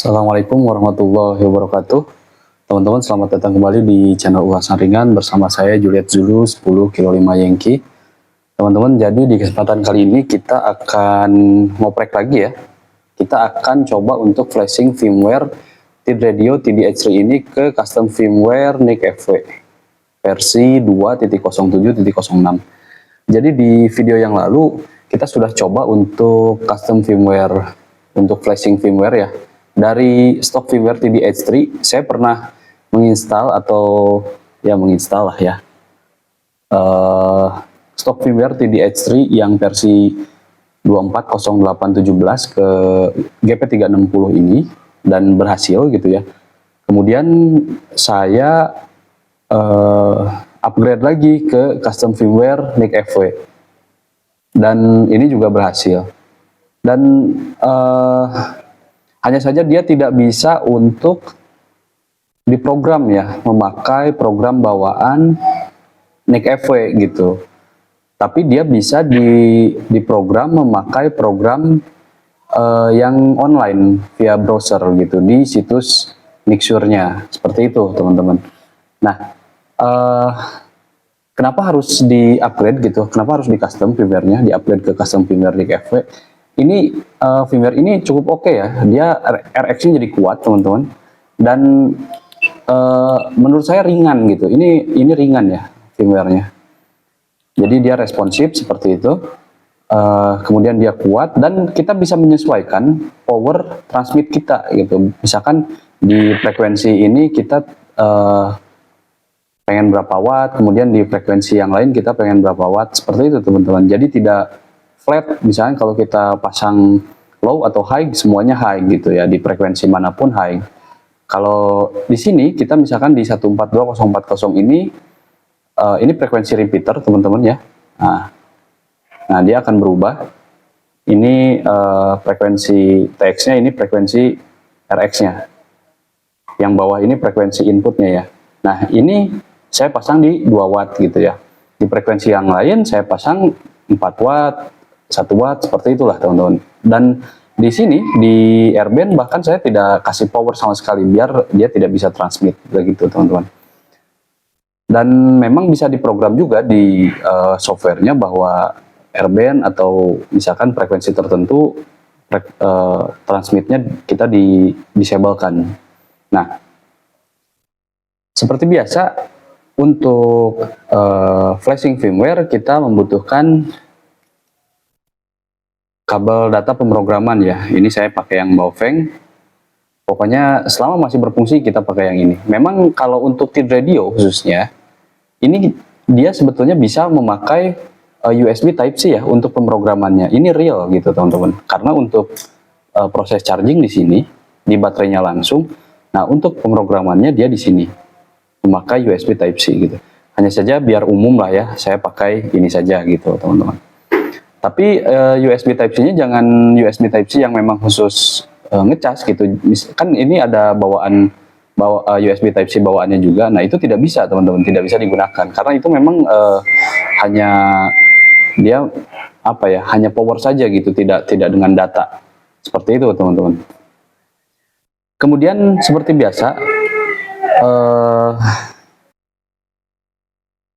Assalamualaikum warahmatullahi wabarakatuh. Teman-teman, selamat datang kembali di channel ulasan ringan bersama saya Juliet Zulu 10 kilo 5 Yankee. Teman-teman, jadi di kesempatan kali ini kita akan ngoprek lagi ya. Kita akan coba untuk flashing firmware TID Radio TDH3 ini ke custom firmware NIC FW versi 2.07.06. Jadi di video yang lalu kita sudah coba untuk custom firmware untuk flashing firmware ya. Dari stok firmware TDH3 saya pernah menginstal atau ya menginstal lah ya stok firmware TDH3 yang versi 240817 ke GP360 ini dan berhasil gitu ya. Kemudian saya upgrade lagi ke custom firmware NIC FW dan ini juga berhasil. Dan hanya saja dia tidak bisa untuk diprogram ya, memakai program bawaan NIC FW gitu. Tapi dia bisa diprogram memakai program yang online via browser gitu di situs Nixure-nya. Seperti itu, teman-teman. Nah, kenapa harus di-upgrade gitu? Kenapa harus di-custom firmware-nya, di-upgrade ke custom firmware NIC FW? Ini firmware ini cukup oke ya, dia RX-nya jadi kuat teman-teman, dan menurut saya ringan gitu. Ini ringan ya firmware-nya. Jadi dia responsif seperti itu. Kemudian dia kuat dan kita bisa menyesuaikan power transmit kita gitu. Misalkan di frekuensi ini kita pengen berapa watt, kemudian di frekuensi yang lain kita pengen berapa watt, seperti itu teman-teman. Jadi tidak flat, misalnya kalau kita pasang low atau high semuanya high gitu ya, di frekuensi manapun high. Kalau di sini kita misalkan di 142040 ini frekuensi repeater teman-teman ya. Nah dia akan berubah. Ini frekuensi TX-nya, ini frekuensi RX-nya. Yang bawah ini frekuensi inputnya ya. Nah ini saya pasang di 2 watt gitu ya. Di frekuensi yang lain saya pasang 4 watt, 1 watt, seperti itulah teman-teman. Dan di sini di airband bahkan saya tidak kasih power sama sekali biar dia tidak bisa transmit begitu teman-teman. Dan memang bisa diprogram juga di softwarenya bahwa airband atau misalkan frekuensi tertentu transmitnya kita disablekan. Nah, seperti biasa untuk flashing firmware kita membutuhkan kabel data pemrograman ya. Ini saya pakai yang Baofeng. Pokoknya selama masih berfungsi kita pakai yang ini. Memang kalau untuk TID radio khususnya, ini dia sebetulnya bisa memakai USB Type-C ya untuk pemrogramannya. Ini real gitu teman-teman. Karena untuk proses charging di sini, di baterainya langsung. Nah untuk pemrogramannya dia di sini memakai USB Type-C gitu. Hanya saja biar umum lah ya, saya pakai ini saja gitu teman-teman. Tapi USB Type-C-nya jangan USB Type-C yang memang khusus ngecas gitu. Kan ini ada USB Type-C bawaannya juga. Nah itu tidak bisa teman-teman, tidak bisa digunakan karena itu memang hanya dia apa ya, hanya power saja gitu, tidak dengan data. Seperti itu teman-teman. Kemudian seperti biasa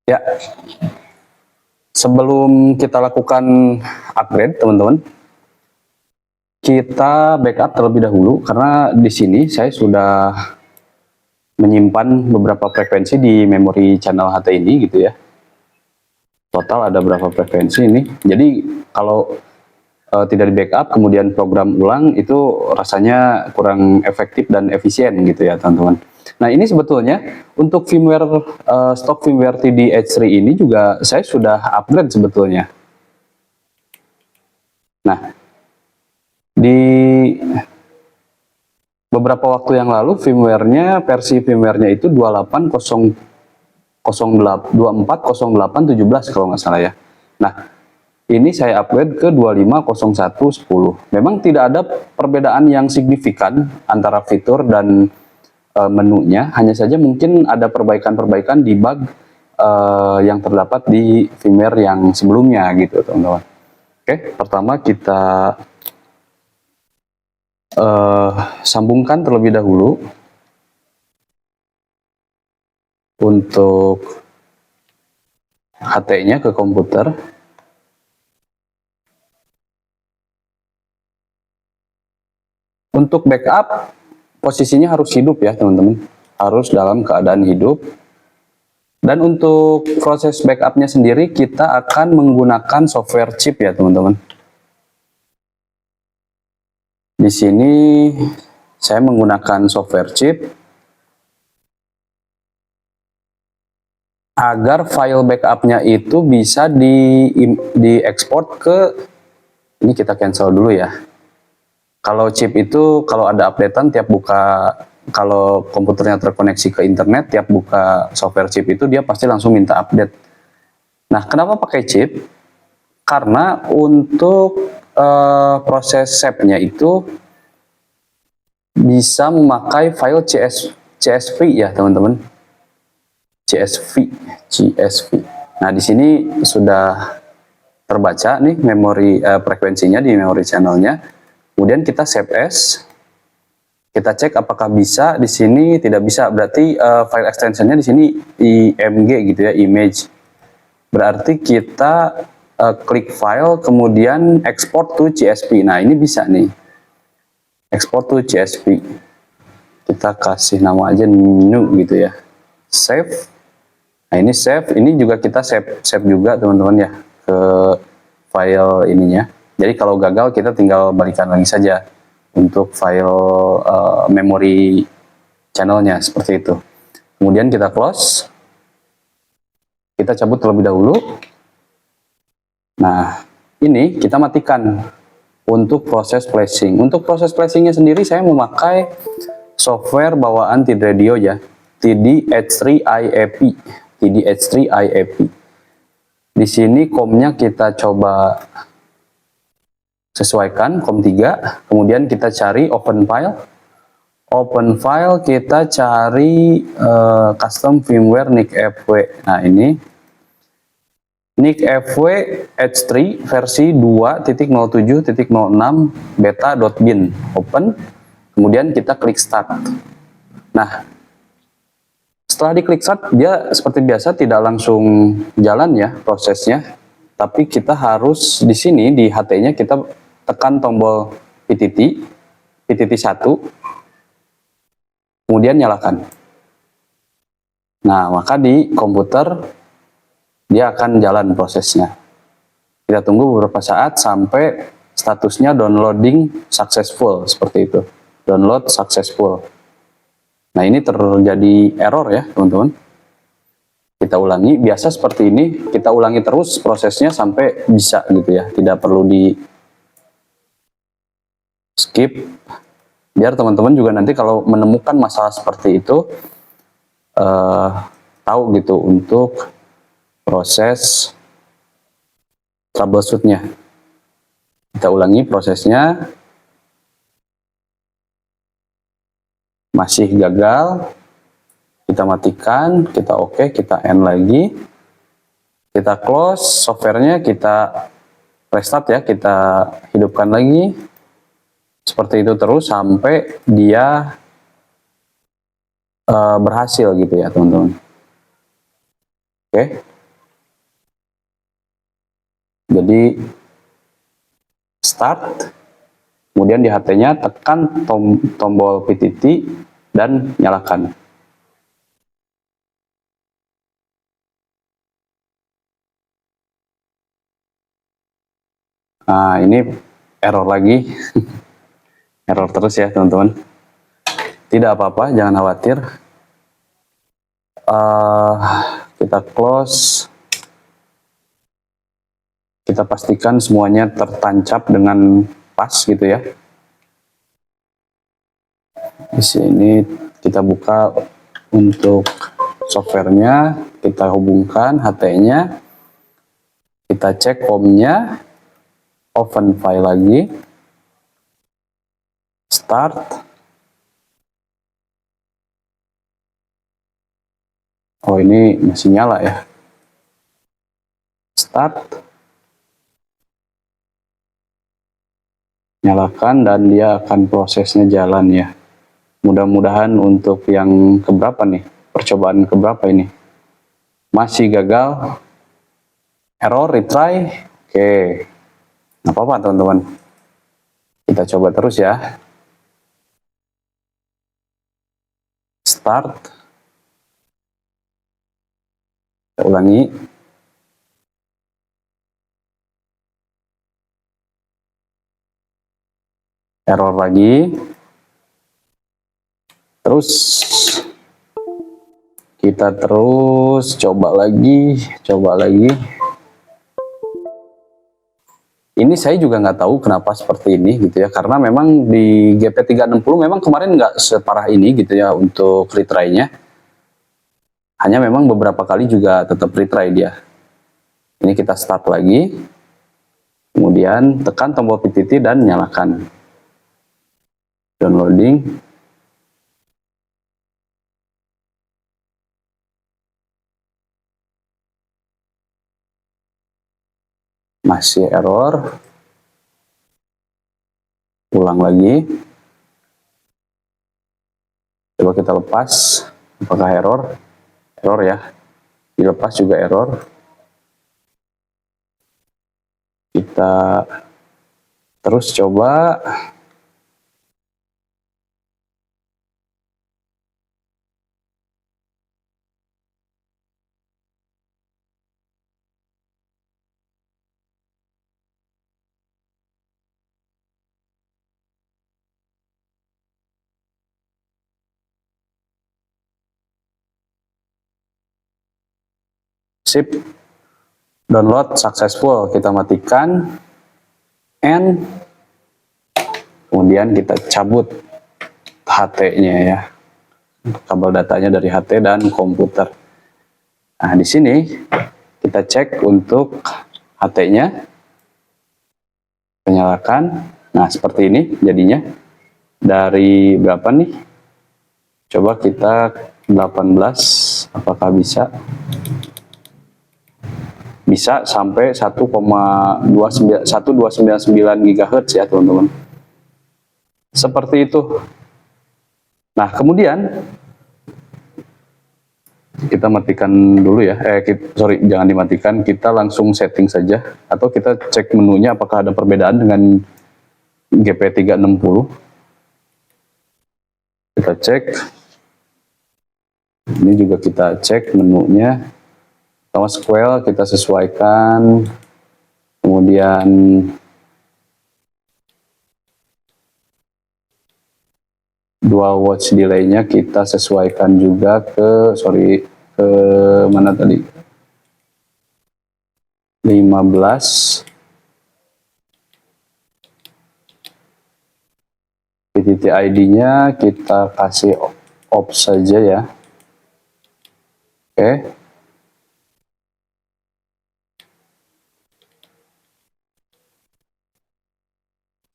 ya, sebelum kita lakukan upgrade teman-teman, kita backup terlebih dahulu karena di sini saya sudah menyimpan beberapa frekuensi di memori channel HT ini gitu ya. Total ada berapa frekuensi ini. Jadi kalau tidak di backup kemudian program ulang itu rasanya kurang efektif dan efisien gitu ya teman-teman. Nah ini sebetulnya untuk firmware stok firmware TDH3 ini juga saya sudah upgrade sebetulnya. Nah di beberapa waktu yang lalu versi firmware-nya itu 240817 kalau nggak salah ya. Nah ini saya upgrade ke 250110. Memang tidak ada perbedaan yang signifikan antara fitur dan menunya, hanya saja mungkin ada perbaikan-perbaikan di bug yang terdapat di firmware yang sebelumnya gitu teman-teman. Oke, pertama kita sambungkan terlebih dahulu untuk HT-nya ke komputer. Untuk backup, posisinya harus hidup ya teman-teman, harus dalam keadaan hidup. Dan untuk proses backupnya sendiri kita akan menggunakan software chip ya teman-teman. Di sini saya menggunakan software chip agar file backupnya itu bisa diekspor ke, ini kita cancel dulu ya. Kalau chip itu kalau ada updatean tiap buka, kalau komputernya terkoneksi ke internet, tiap buka software chip itu dia pasti langsung minta update. Nah, kenapa pakai chip? Karena untuk proses save-nya itu bisa memakai file CSV ya teman-teman. CSV. Nah, di sini sudah terbaca nih memori frekuensinya di memori channelnya. Kemudian kita save as, kita cek apakah bisa. Di sini tidak bisa, berarti file extensionnya di sini IMG gitu ya, image. Berarti kita klik file, kemudian export to CSV. Nah, ini bisa nih, export to CSV. Kita kasih nama aja new gitu ya, save. Nah, ini save, ini juga kita save juga teman-teman ya ke file ininya. Jadi kalau gagal kita tinggal balikan lagi saja untuk file memori channelnya, seperti itu. Kemudian kita close, kita cabut terlebih dahulu. Nah, ini kita matikan untuk proses flashing. Untuk proses flashingnya sendiri saya memakai software bawaan TID Radio ya, TD-H3IAP. TD-H3IAP. Di sini COM-nya kita coba sesuaikan COM 3, kemudian kita cari open file. Open file kita cari custom firmware NIC-FW. Nah, ini NIC-FW H3 versi 2.07.06 beta.bin. Open, kemudian kita klik start. Nah, setelah diklik start, dia seperti biasa tidak langsung jalan ya prosesnya, tapi kita harus di sini di HT-nya kita tekan tombol PTT 1, kemudian nyalakan. Nah, maka di komputer dia akan jalan prosesnya. Kita tunggu beberapa saat sampai statusnya downloading successful, seperti itu. Download successful. Nah, ini terjadi error ya teman-teman. Kita ulangi, biasa seperti ini, kita ulangi terus prosesnya sampai bisa gitu ya, tidak perlu di skip, biar teman-teman juga nanti kalau menemukan masalah seperti itu tahu gitu untuk proses troubleshootnya. Kita ulangi prosesnya, masih gagal, kita matikan, kita oke, kita end lagi, kita close softwarenya, kita restart ya, kita hidupkan lagi. Seperti itu terus sampai dia berhasil gitu ya teman-teman. Oke. Jadi start, kemudian di HT-nya tekan tombol PTT dan nyalakan. Nah, ini error lagi. Error terus ya teman-teman. Tidak apa-apa, jangan khawatir. Kita close. Kita pastikan semuanya tertancap dengan pas gitu ya. Di sini kita buka untuk softwarenya, kita hubungkan HT-nya, kita cek COM-nya, open file lagi, start. Oh, ini masih nyala ya. Start. Nyalakan dan dia akan prosesnya jalan ya. Mudah-mudahan untuk yang keberapa nih, percobaan keberapa ini, masih gagal, error, retry. Oke, nggak apa-apa teman-teman, kita coba terus ya. Start, kita ulangi. Error lagi. Terus kita terus coba lagi. Ini saya juga nggak tahu kenapa seperti ini gitu ya, karena memang di GP360 memang kemarin nggak separah ini gitu ya untuk retry-nya. Hanya memang beberapa kali juga tetap retry dia. Ini kita start lagi. Kemudian tekan tombol PTT dan nyalakan. Downloading. Masih error. Ulang lagi. Coba kita lepas. Apakah error? Error ya. Dilepas juga error. Kita terus coba. Sip, download successful, kita matikan, and kemudian kita cabut HT-nya ya, kabel datanya dari HT dan komputer. Nah di sini kita cek untuk HT-nya, nyalakan. Nah seperti ini jadinya, dari berapa nih? Coba kita 18, apakah bisa? Bisa sampai 1,299 GHz ya teman-teman. Seperti itu. Nah kemudian kita matikan dulu ya, sorry jangan dimatikan, kita langsung setting saja, atau kita cek menunya apakah ada perbedaan dengan GP360. Kita cek, ini juga kita cek menunya. Pertama scroll kita sesuaikan, kemudian dual watch delay-nya kita sesuaikan juga ke mana tadi, 15. PTT ID-nya kita kasih off saja ya. Oke.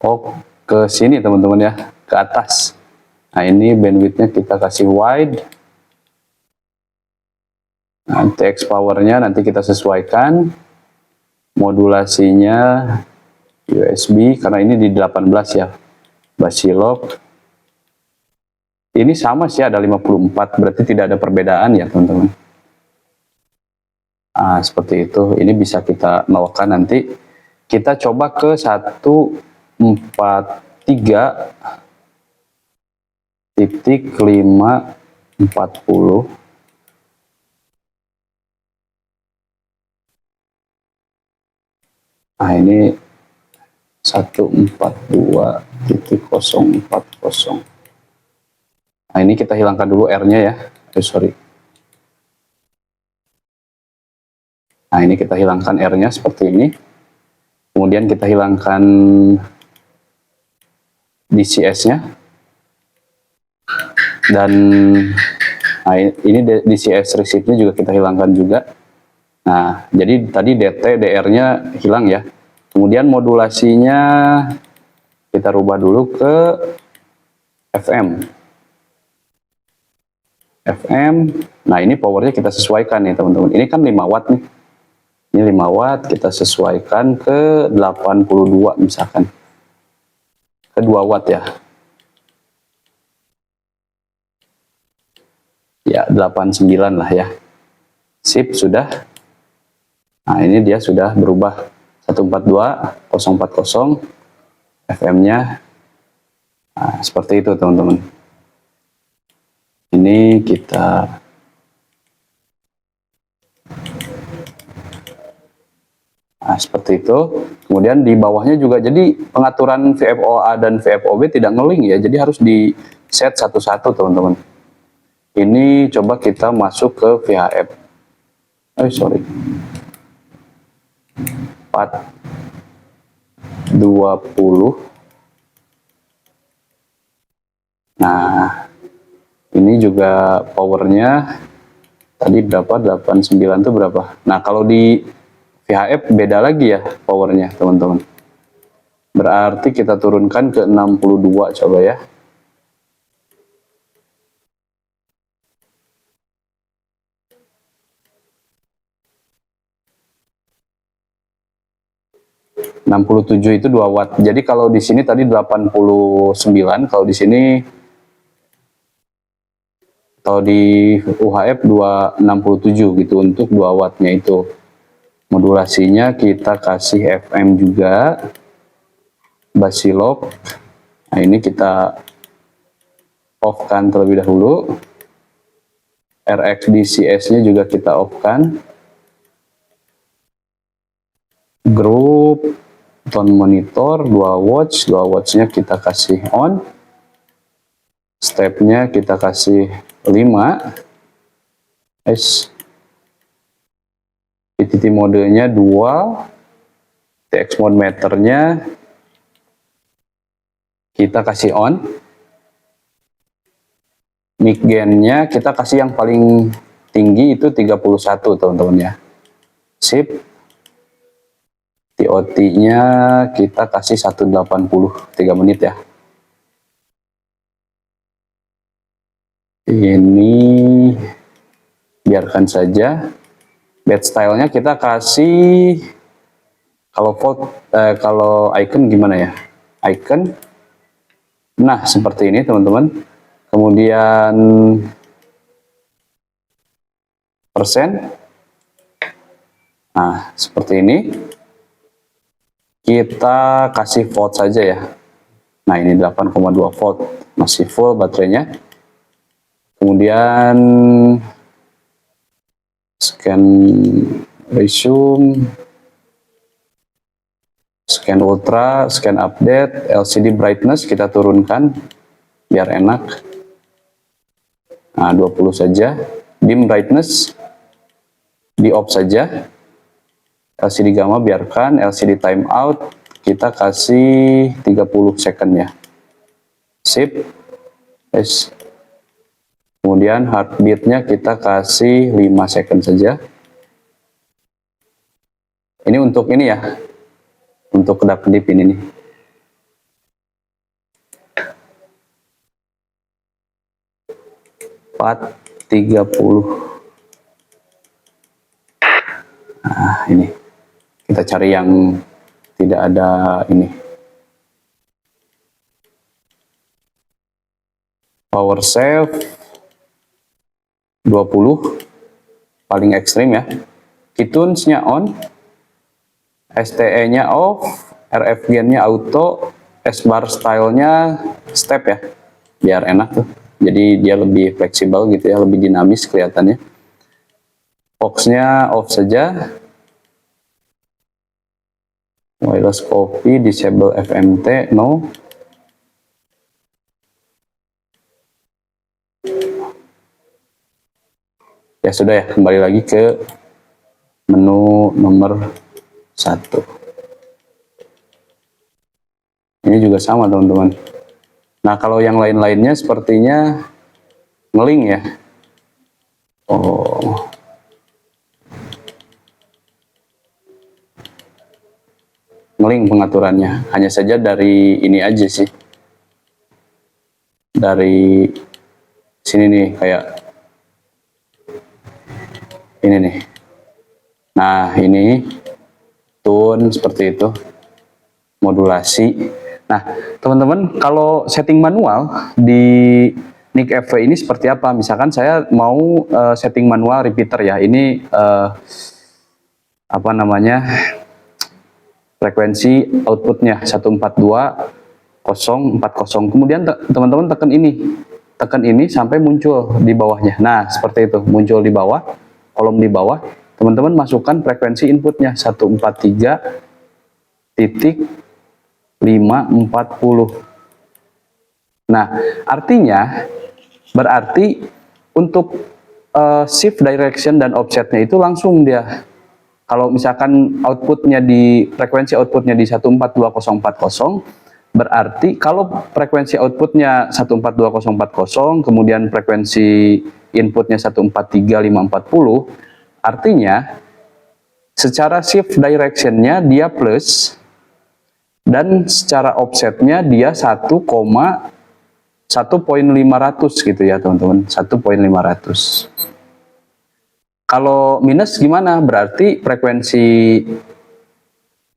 Oh, ke sini teman-teman ya, ke atas. Nah ini bandwidth-nya kita kasih wide. Nah, TX power-nya nanti kita sesuaikan. Modulasinya USB, karena ini di 18 ya. Basilog. Ini sama sih, ada 54, berarti tidak ada perbedaan ya teman-teman. Nah seperti itu, ini bisa kita melakukan nanti. Kita coba ke 143.540. Nah ini 142.040. Nah ini kita hilangkan dulu R-nya ya, sorry. Nah ini kita hilangkan R-nya seperti ini. Kemudian kita hilangkan DCS-nya. Dan nah ini DCS receipt-nya juga kita hilangkan juga. Nah, jadi tadi DT, DR-nya hilang ya. Kemudian modulasinya kita rubah dulu ke FM. Nah ini powernya kita sesuaikan nih teman-teman. Ini kan 5 watt nih. Ini 5 watt, kita sesuaikan ke 82 misalkan. ke 2 watt ya. Ya 89 lah ya. Sip, sudah. Nah ini dia sudah berubah 142040 FM-nya. Nah, seperti itu teman-teman. Ini kita seperti itu. Kemudian di bawahnya juga, jadi pengaturan VFOA dan VFOB tidak ngeling ya, jadi harus di set satu-satu teman-teman. Ini coba kita masuk ke VHF. Sorry. 420. Nah, ini juga powernya tadi berapa? 89 itu berapa? Nah, kalau di VHF beda lagi ya powernya teman-teman. Berarti kita turunkan ke 62 coba ya. ...67 itu 2 watt. Jadi kalau di sini tadi 89, kalau di sini atau di UHF 267 gitu untuk 2 wattnya itu. Modulasinya kita kasih FM juga, basilok. Nah ini kita off kan terlebih dahulu. RxDCS nya juga kita off kan. Grup tone monitor 2 watts nya kita kasih on. Stepnya kita kasih 5. PTT modenya 2. TX mode meternya kita kasih on. Mic gain-nya kita kasih yang paling tinggi itu 31 teman-teman ya. Sip. TOT-nya kita kasih 180 3 menit ya. Ini biarkan saja. Bed style-nya kita kasih, kalau icon gimana ya? Icon. Nah, seperti ini teman-teman. Kemudian persen. Nah, seperti ini. Kita kasih volt saja ya. Nah, ini 8,2 volt. Masih full baterainya. Kemudian scan resume, scan ultra, scan update, LCD brightness kita turunkan biar enak. Nah, 20 saja. Dim brightness di off saja. LCD gamma biarkan, LCD timeout kita kasih 30 second ya. Sip. Kemudian heartbeat-nya kita kasih 5 second saja. Ini untuk ini ya. Untuk kedap-kedip ini nih. Empat 30. Nah, ini. Kita cari yang tidak ada ini. Power save 20 paling ekstrim ya. Keytunes-nya on, STE-nya off, RF gain-nya auto, S-bar style-nya step ya. Biar enak tuh. Jadi dia lebih fleksibel gitu ya, lebih dinamis kelihatannya. Aux-nya off saja. Wireless copy, disable FMT, no. Ya sudah ya, kembali lagi ke menu nomor 1. Ini juga sama teman-teman. Nah kalau yang lain-lainnya sepertinya ngeling ya. Oh. Ngeling pengaturannya. Hanya saja dari ini aja sih. Dari sini nih kayak ini nih. Nah ini tune seperti itu, modulasi. Nah, teman-teman, kalau setting manual di NIC FW ini seperti apa? Misalkan saya mau setting manual repeater ya. Ini apa namanya? Frekuensi outputnya 142.040. Kemudian teman-teman tekan ini sampai muncul di bawahnya. Nah, seperti itu, muncul di bawah, kolom di bawah. Teman-teman masukkan frekuensi inputnya 143.540. Nah, berarti untuk shift direction dan offsetnya itu langsung dia. Kalau misalkan frekuensi outputnya di 142040, berarti kalau frekuensi outputnya 142040, kemudian frekuensi inputnya 143540, artinya secara shift directionnya dia plus, dan secara offsetnya dia 1,500 gitu ya teman-teman, 1,500. Kalau minus gimana? Berarti frekuensi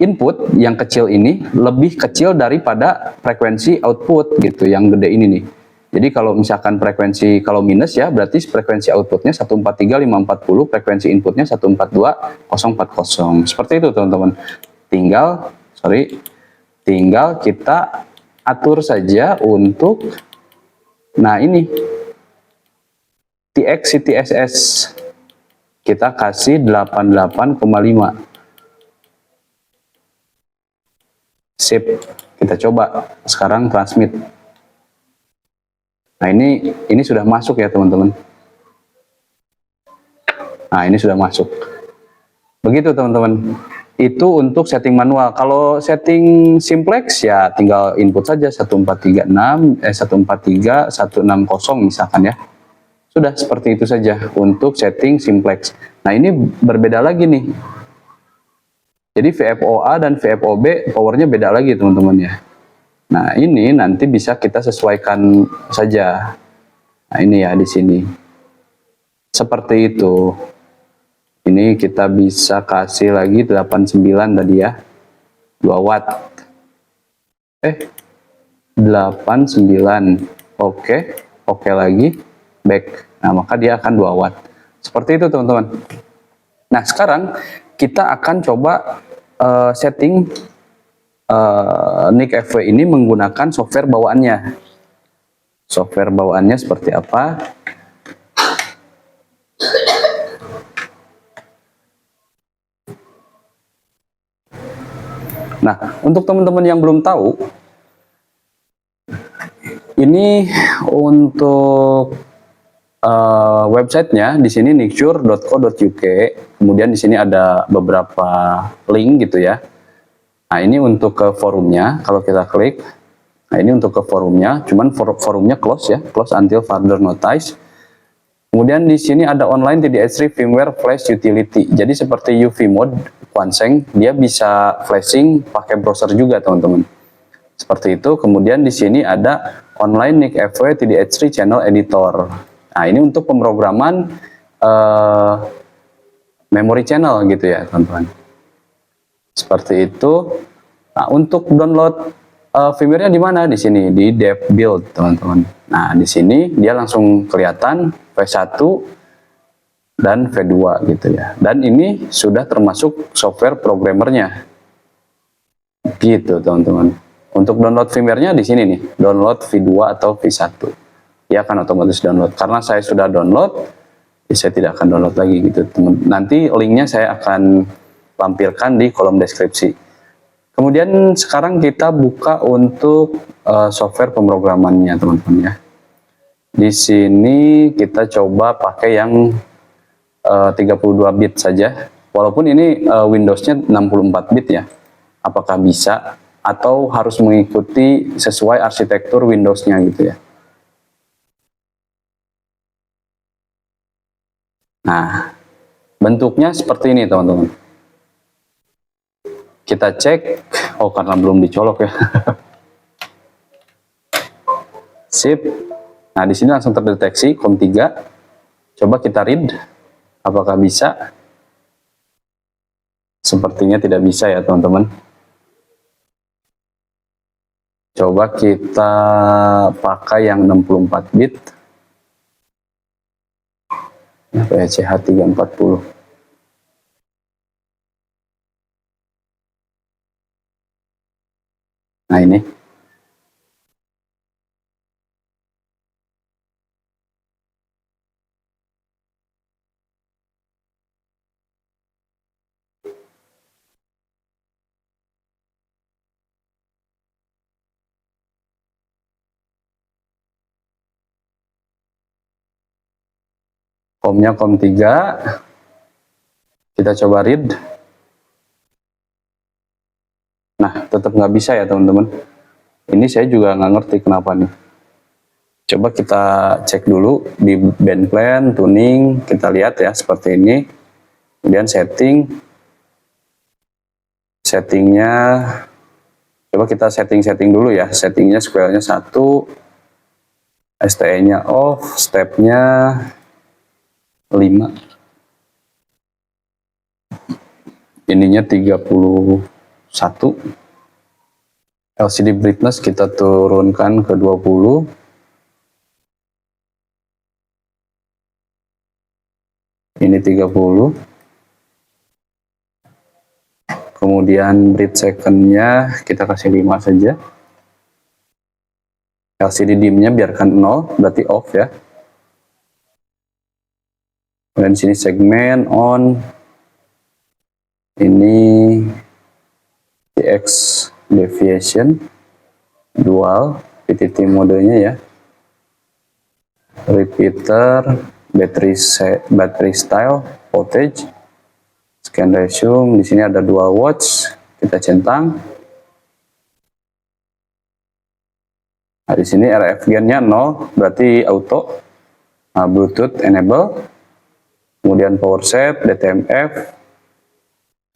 input yang kecil ini lebih kecil daripada frekuensi output gitu, yang gede ini nih. Jadi kalau misalkan kalau minus ya, berarti frekuensi outputnya 143.540, frekuensi inputnya 142.040. Seperti itu teman-teman. Tinggal kita atur saja untuk, nah ini, TX CTSS. Kita kasih 88,5. Sip. Kita coba sekarang transmit. Nah, ini sudah masuk ya, teman-teman. Nah, ini sudah masuk. Begitu, teman-teman. Itu untuk setting manual. Kalau setting simplex ya tinggal input saja 143.160 misalkan ya. Sudah seperti itu saja untuk setting simplex. Nah, ini berbeda lagi nih. Jadi VFOA dan VFOB powernya beda lagi teman-teman ya. Nah, ini nanti bisa kita sesuaikan saja. Nah, ini ya di sini. Seperti itu. Ini kita bisa kasih lagi 89 tadi ya. 2 watt. 89. Oke. Oke lagi. Back. Nah, maka dia akan 2 watt. Seperti itu teman-teman. Nah, sekarang kita akan coba setting NIC FW ini menggunakan software bawaannya. Software bawaannya seperti apa? Nah, untuk teman-teman yang belum tahu, ini untuk websitenya di sini nicture.co.uk. Kemudian di sini ada beberapa link gitu ya. Nah, ini untuk ke forumnya. Kalau kita klik, nah ini untuk ke forumnya. Cuman forumnya close ya, close until further notice. Kemudian di sini ada online TDH3 firmware flash utility. Jadi seperti UV mode Quanseng, dia bisa flashing pakai browser juga teman-teman. Seperti itu. Kemudian di sini ada online NIC FW TDH3 channel editor. Nah, ini untuk pemrograman memory channel gitu ya teman-teman. Seperti itu. Nah, untuk download firmware-nya di mana? Di sini di dev build teman-teman. Nah, di sini dia langsung kelihatan V1 dan V2 gitu ya. Dan ini sudah termasuk software programmernya. Gitu teman-teman. Untuk download firmware-nya di sini nih, download V2 atau V1. Dia akan otomatis download. Karena saya sudah download, ya saya tidak akan download lagi gitu. Nanti linknya saya akan lampirkan di kolom deskripsi. Kemudian sekarang kita buka untuk software pemrogramannya teman-teman ya. Di sini kita coba pakai yang 32 bit saja. Walaupun ini Windows-nya 64 bit ya. Apakah bisa atau harus mengikuti sesuai arsitektur Windows-nya gitu ya. Nah, bentuknya seperti ini teman-teman. Kita cek, oh karena belum dicolok ya. Sip. Nah, di sini langsung terdeteksi COM3. Coba kita read, apakah bisa? Sepertinya tidak bisa ya teman-teman. Coba kita pakai yang 64 bit. PCH 340. Nah ini. COM-nya COM 3. Kita coba read. Nah, tetap nggak bisa ya teman-teman. Ini saya juga nggak ngerti kenapa nih. Coba kita cek dulu di band plan, tuning, kita lihat ya seperti ini. Kemudian settingnya, coba kita setting dulu ya. Settingnya square-nya 1, STE-nya off, step-nya 5. Ininya 31. LCD brightness kita turunkan ke 20. Ini 30. Kemudian breath second-nya kita kasih 5 saja. LCD dim-nya biarkan 0, berarti off ya. Kemudian di sini segmen on. Ini TX deviation dual PTT modenya ya. Repeater, battery style, voltage, scan resume. Di sini ada dual watch, kita centang. Nah, di sini RF gain-nya 0, berarti auto. Nah, Bluetooth enable. Kemudian power save, DTMF,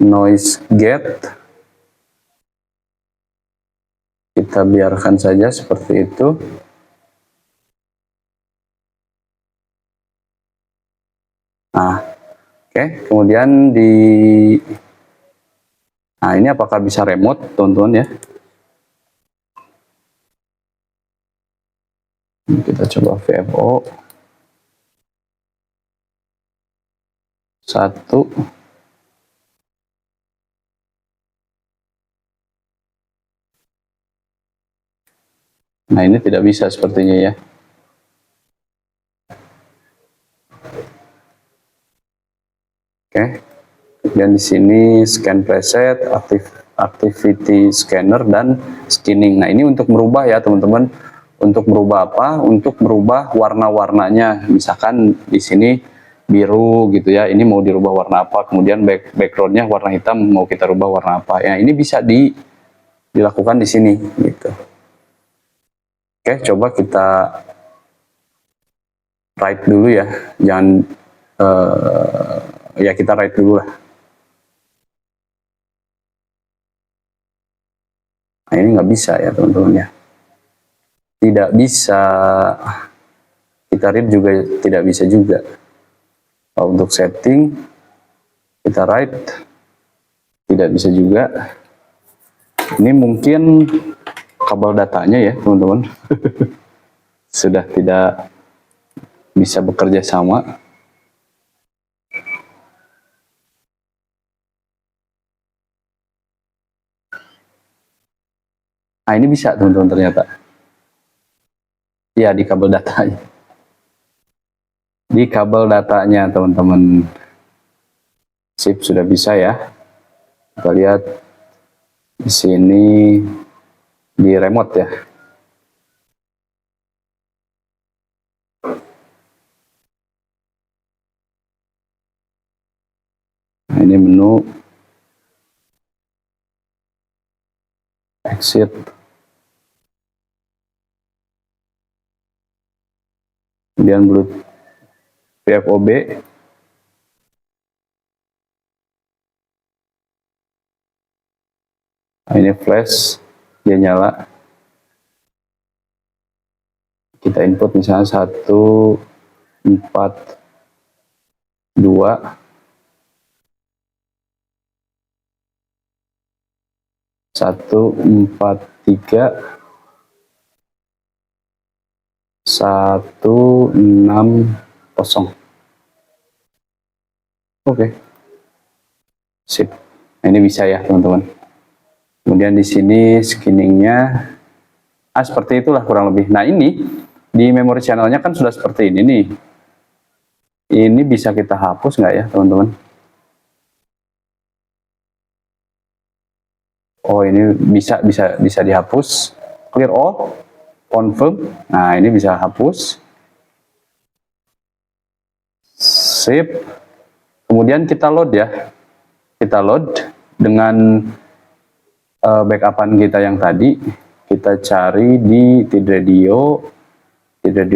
noise gate. Kita biarkan saja seperti itu. Nah, oke. Kemudian nah ini apakah bisa remote, teman-teman ya? Kita coba VFO 1. Nah ini tidak bisa sepertinya ya. Oke. Dan di sini scan preset, activity scanner dan skinning. Nah ini untuk merubah ya teman-teman. Untuk merubah apa? Untuk merubah warna-warnanya. Misalkan di sini biru gitu ya. Ini mau dirubah warna apa? Kemudian backgroundnya warna hitam, mau kita rubah warna apa? Ya ini bisa dilakukan di sini gitu. Oke, coba kita write dulu ya. Jangan ya kita write dulu lah. Nah ini nggak bisa ya teman-teman ya. Tidak bisa, kita read juga tidak bisa juga. Untuk setting kita write tidak bisa juga. Ini mungkin kabel datanya ya teman-teman. Sudah tidak bisa bekerja sama. Nah ini bisa teman-teman ternyata. Ya di kabel datanya. Di kabel datanya teman-teman. Sip, sudah bisa ya. Kita lihat di sini di remote ya. Nah ini menu exit. Kemudian Bluetooth VFOB. Nah, ini flash, dia nyala. Kita input misalnya 1, 4, 2. 1, 4, 3. 160. Oke. Sip. Nah, ini bisa ya, teman-teman. Kemudian di sini skinningnya seperti itulah kurang lebih. Nah, ini di memory channelnya kan sudah seperti ini nih. Ini bisa kita hapus nggak ya, teman-teman? Oh, ini bisa dihapus. Clear all, confirm. Nah, ini bisa hapus. Sip. Kemudian kita load ya. Kita load dengan backupan kita yang tadi. Kita cari di TeamRadio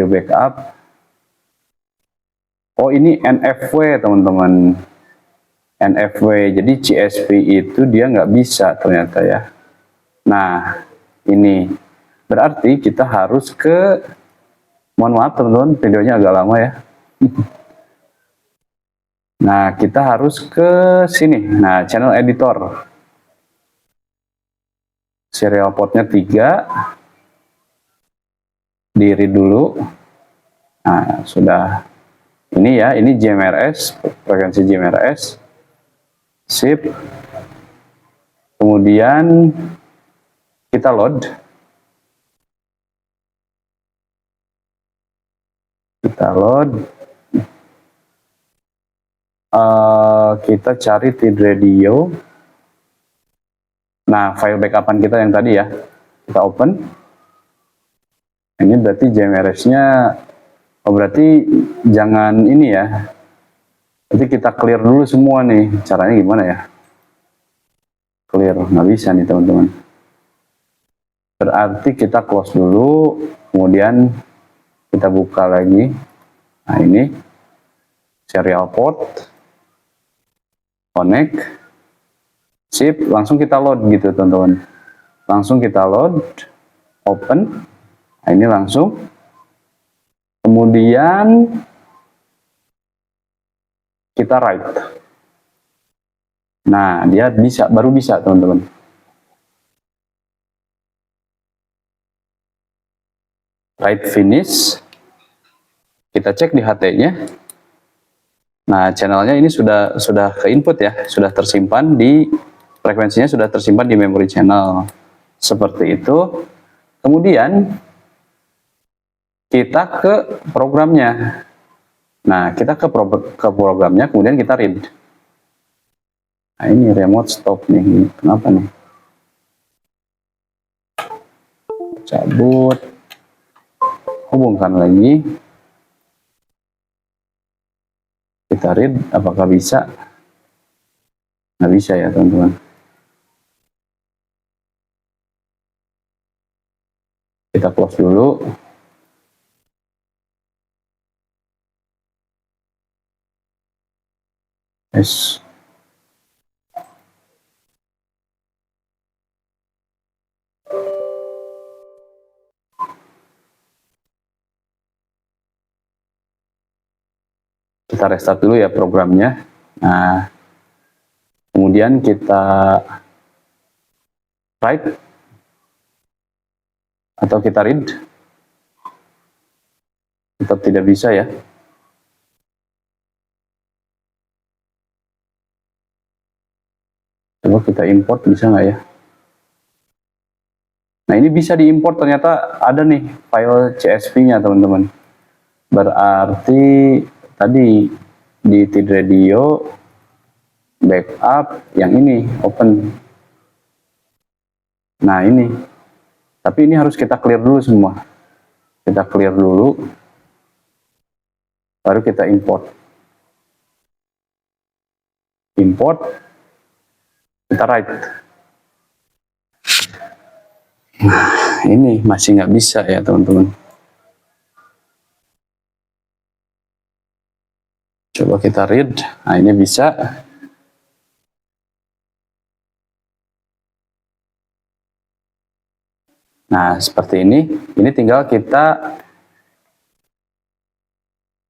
backup. Oh, ini NFW, teman-teman. NFW, jadi CSV itu dia nggak bisa ternyata ya. Nah, ini berarti kita harus ke, mohon maaf teman-teman, videonya agak lama ya. Nah, kita harus ke sini. Nah, channel editor. Serial portnya 3. Di read dulu. Nah, sudah. Ini ya, ini GMRS, frekuensi GMRS. Sip. Kemudian kita load. Kita cari TeamRadio. Nah, file backupan kita yang tadi ya, kita open. Ini berarti GMRS-nya, berarti jangan ini ya. Berarti kita clear dulu semua nih. Caranya gimana ya? Clear, nggak bisa nih teman-teman. Berarti kita close dulu, kemudian kita buka lagi. Nah, ini serial port, connect, sip, langsung kita load gitu teman-teman. Langsung kita load, open. Nah, ini langsung. Kemudian kita write. Nah, dia bisa, baru bisa teman-teman. Write finish. Kita cek di HT-nya. Nah, channelnya ini sudah ke input ya, sudah tersimpan di frekuensinya, sudah tersimpan di memory channel. Seperti itu. Kemudian kita ke programnya. Nah, kita ke programnya, kemudian kita read. Nah, ini remote stop nih. Kenapa nih? Cabut. Hubungkan lagi. Kita read, apakah bisa? Nggak bisa ya, teman-teman. Kita close dulu. Yes. Kita restart dulu ya programnya. Nah, kemudian kita write atau kita read. Tetap tidak bisa ya. Coba kita import, bisa nggak ya? Nah, ini bisa diimport, ternyata ada nih file CSV-nya teman-teman. Berarti tadi di TeamRadio backup yang ini open. Nah, ini. Tapi ini harus kita clear dulu semua. Kita clear dulu. Baru kita import. Import. Kita write. Nah, ini masih nggak bisa ya teman-teman. Coba kita read. Nah, ini bisa. Nah, seperti ini. Ini tinggal kita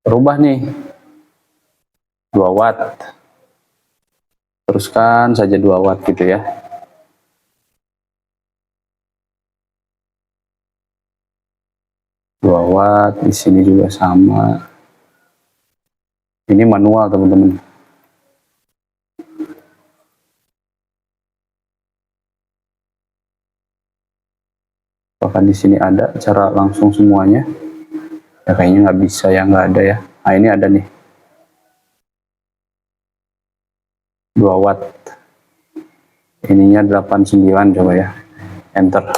rubah nih. 2 watt. Teruskan saja 2 watt gitu ya. 2 watt, di sini juga sama. Ini manual teman-teman. Bahkan di sini ada cara langsung semuanya. Ya kayaknya nggak bisa ya, nggak ada ya. Nah ini ada nih. 2 watt. Ininya 89, coba ya. Enter.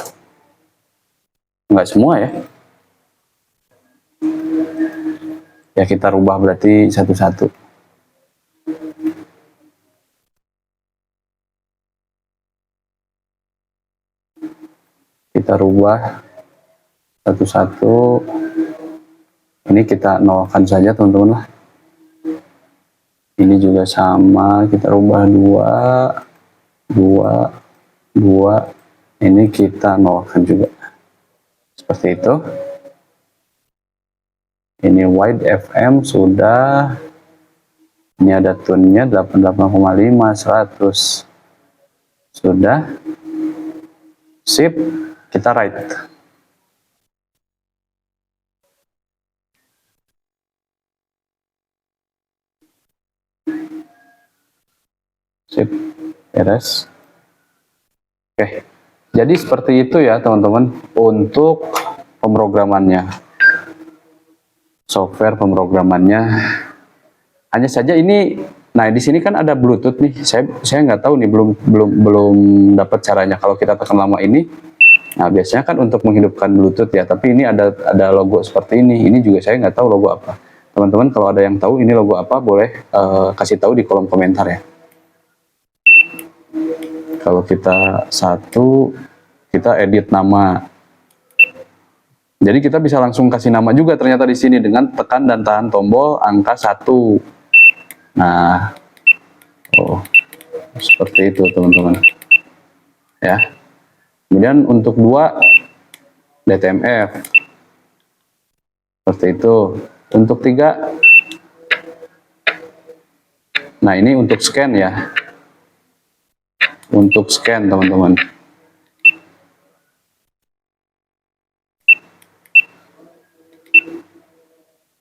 Nggak semua ya. Ya kita rubah berarti satu-satu. Kita rubah satu-satu. Ini kita nolkan saja teman-teman lah. Ini juga sama, kita rubah 2, 2, 2. Ini kita nolkan juga. Seperti itu. Ini wide FM sudah. Ini ada tune-nya 88,5, 100. Sudah. Sip, kita write. Sip, beres. Oke, jadi seperti itu ya teman-teman untuk pemrogramannya. Software pemrogramannya. Hanya saja ini, nah di sini kan ada Bluetooth nih. Saya nggak tahu nih, belum dapat caranya. Kalau kita tekan lama ini, nah biasanya kan untuk menghidupkan Bluetooth ya. Tapi ini ada logo seperti ini. Ini juga saya nggak tahu logo apa. Teman-teman kalau ada yang tahu ini logo apa, boleh kasih tahu di kolom komentar ya. Kalau kita kita edit nama. Jadi kita bisa langsung kasih nama juga ternyata di sini dengan tekan dan tahan tombol angka 1. Nah, seperti itu teman-teman. Ya. Kemudian untuk 2 DTMF. Seperti itu. Untuk 3. Nah, ini untuk scan ya. Untuk scan teman-teman.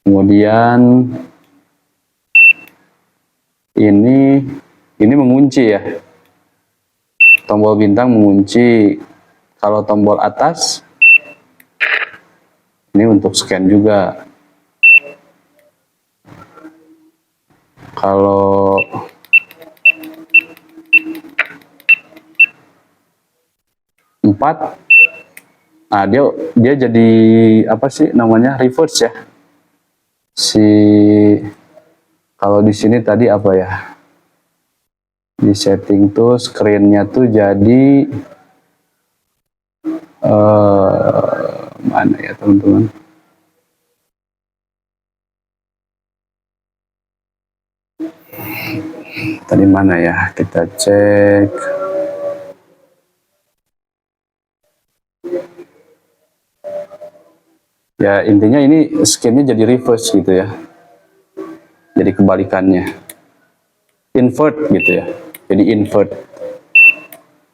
Kemudian ini mengunci ya. Tombol bintang mengunci. Kalau tombol atas ini untuk scan juga. Kalau nah dia jadi apa sih namanya, reverse ya. Kalau di sini tadi apa ya, di setting tuh screen-nya tuh jadi mana ya teman-teman, tadi mana ya, kita cek. Ya intinya ini scan-nya jadi reverse gitu ya, jadi kebalikannya, invert gitu ya, jadi invert.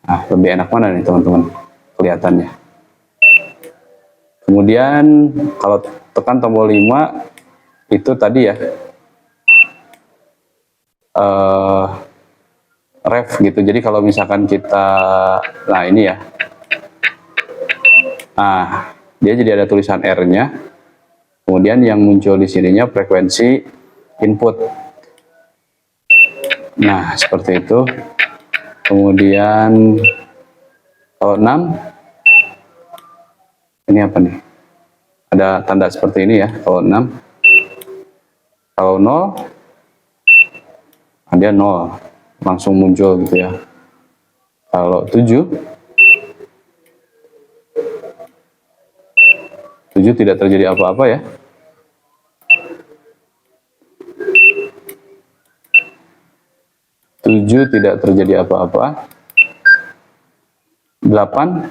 Nah lebih enak mana nih teman-teman kelihatannya. Kemudian kalau tekan tombol 5 itu tadi ya, ref gitu. Jadi kalau misalkan kita, nah ini ya, nah dia jadi ada tulisan R-nya. Kemudian yang muncul di sininya frekuensi input. Nah, seperti itu. Kemudian kalau 6, ini apa nih? Ada tanda seperti ini ya, kalau 6. Kalau 0, dia 0. Langsung muncul gitu ya. Kalau 7 tidak terjadi apa-apa ya. 7 tidak terjadi apa-apa. 8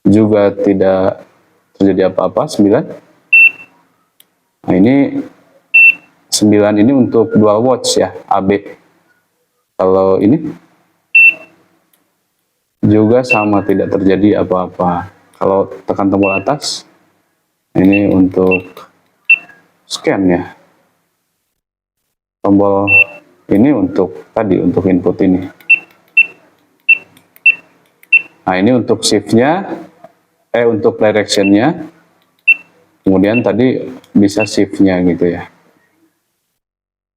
juga tidak terjadi apa-apa. 9. Nah ini 9 ini untuk dual watch ya, AB. Kalau ini juga sama, tidak terjadi apa-apa. Kalau tekan tombol atas, Ini untuk scan ya. Tombol ini untuk tadi, untuk input ini. Nah, ini untuk shift-nya, untuk direction-nya. Kemudian tadi bisa shift-nya gitu ya.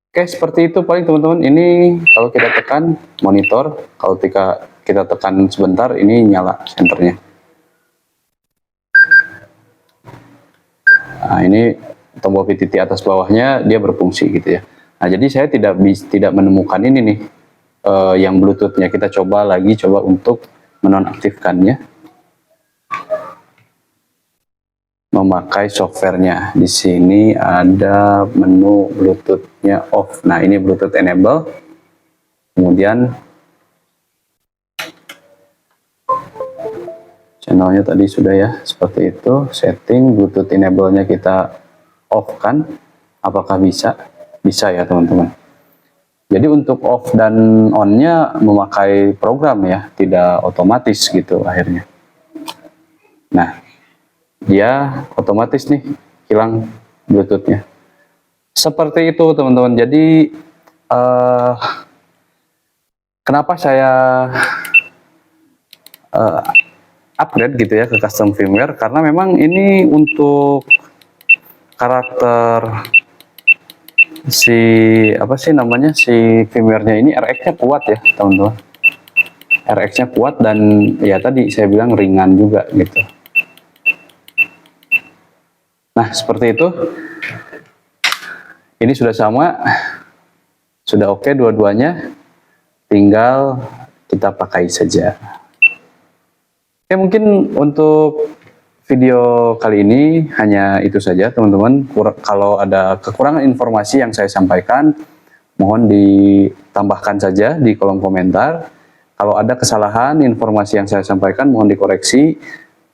Oke, seperti itu paling teman-teman. Ini kalau kita tekan monitor, kalau kita tekan sebentar, ini nyala senternya. Nah, ini tombol PTT atas bawahnya dia berfungsi gitu ya. Nah, jadi saya tidak menemukan ini nih, yang Bluetooth-nya. Kita coba untuk menonaktifkannya. Memakai softwarenya. Di sini ada menu Bluetooth-nya off. Nah, ini Bluetooth enable. Kemudian channelnya tadi sudah ya, seperti itu. Setting Bluetooth enable-nya kita off kan. Apakah bisa? Bisa ya teman-teman. Jadi untuk off dan on-nya memakai program ya, tidak otomatis gitu akhirnya. Nah, dia otomatis nih hilang Bluetooth-nya. Seperti itu teman-teman. Jadi kenapa saya upgrade gitu ya ke custom firmware, karena memang ini untuk karakter si firmware-nya ini RX-nya kuat ya teman-teman. RX-nya kuat dan ya tadi saya bilang ringan juga gitu. Nah, seperti itu. Ini sudah sama, sudah oke dua-duanya, tinggal kita pakai saja. Oke, mungkin untuk video kali ini hanya itu saja teman-teman. Kalau ada kekurangan informasi yang saya sampaikan, mohon ditambahkan saja di kolom komentar. Kalau ada kesalahan informasi yang saya sampaikan, mohon dikoreksi.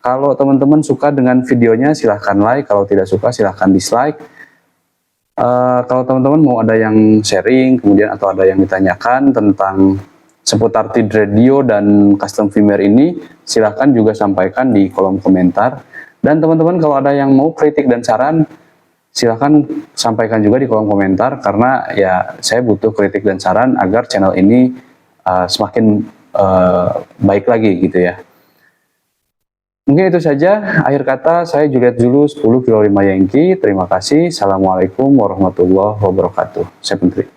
Kalau teman-teman suka dengan videonya, silahkan like. Kalau tidak suka, silahkan dislike. Kalau teman-teman mau ada yang sharing, kemudian atau ada yang ditanyakan tentang seputar TID Radio dan custom firmware ini, silahkan juga sampaikan di kolom komentar. Dan teman-teman kalau ada yang mau kritik dan saran, silahkan sampaikan juga di kolom komentar, karena ya saya butuh kritik dan saran agar channel ini semakin baik lagi gitu ya. Mungkin itu saja. Akhir kata, saya Juliet Zulu 10 Kilo 5 Yankee. Terima kasih. Assalamualaikum warahmatullahi wabarakatuh. Saya Menteri.